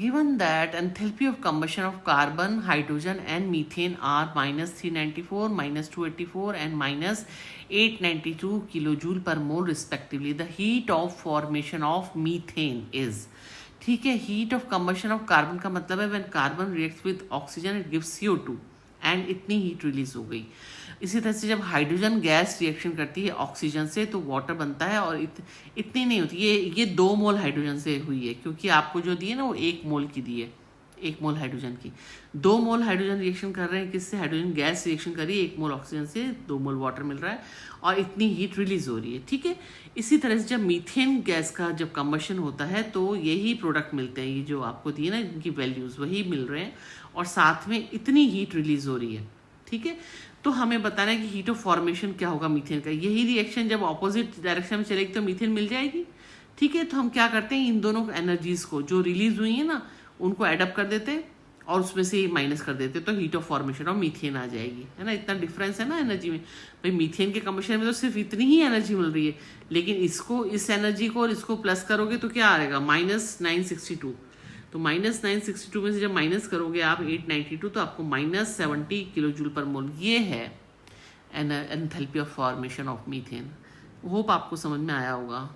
Given that enthalpy of combustion of carbon, hydrogen and methane are -394, -284 and -892 kilojoule per mole respectively, the heat of formation of methane is, ठीक है, heat of combustion of carbon का मतलब है when carbon reacts with oxygen it gives CO2 and इतनी heat release हो गई। इसी तरह से जब हाइड्रोजन गैस रिएक्शन करती है ऑक्सीजन से तो वाटर बनता है, और इतनी नहीं होती, ये 2 मोल हाइड्रोजन से हुई है, क्योंकि आपको जो दी है ना वो 1 मोल की दी है, 1 मोल हाइड्रोजन की। 2 मोल हाइड्रोजन रिएक्शन कर रहे हैं किससे, हाइड्रोजन गैस रिएक्शन कर रही है 1 मोल ऑक्सीजन से, 2 मोल वाटर मिल रहा है और इतनी हीट रिलीज हो रही है, ठीक है। इसी तरह से जब मीथेन गैस का जब कंबशन होता है तो यही प्रोडक्ट मिलते हैं, ये जो आपको दिए ना इनकी वैल्यूज वही मिल रहे हैं और साथ में इतनी हीट रिलीज हो रही है, ठीक है। तो हमें बताना है कि हीट ऑफ फॉर्मेशन क्या होगा मीथेन का। यही रिएक्शन जब ऑपोजिट डायरेक्शन में चलेगी तो मीथेन मिल जाएगी, ठीक है। तो हम क्या करते हैं, इन दोनों एनर्जीज को जो रिलीज हुई है ना उनको एडअप कर देते हैं और उसमें से माइनस कर देते हैं, तो heat of formation of methane आ जाएगी, है ना। इतना डिफरेंस है ना एनर्जी में। भाई मीथेन के कंबशन में तो सिर्फ इतनी ही एनर्जी मिल रही है, लेकिन इसको, इस एनर्जी को और इसको प्लस करोगे तो क्या आएगा, -962। तो -962 में से जब माइनस करोगे आप 892 तो आपको -70 किलोजूल पर मोल, ये है enthalpy of formation of methane. Hope आपको समझ में आया होगा।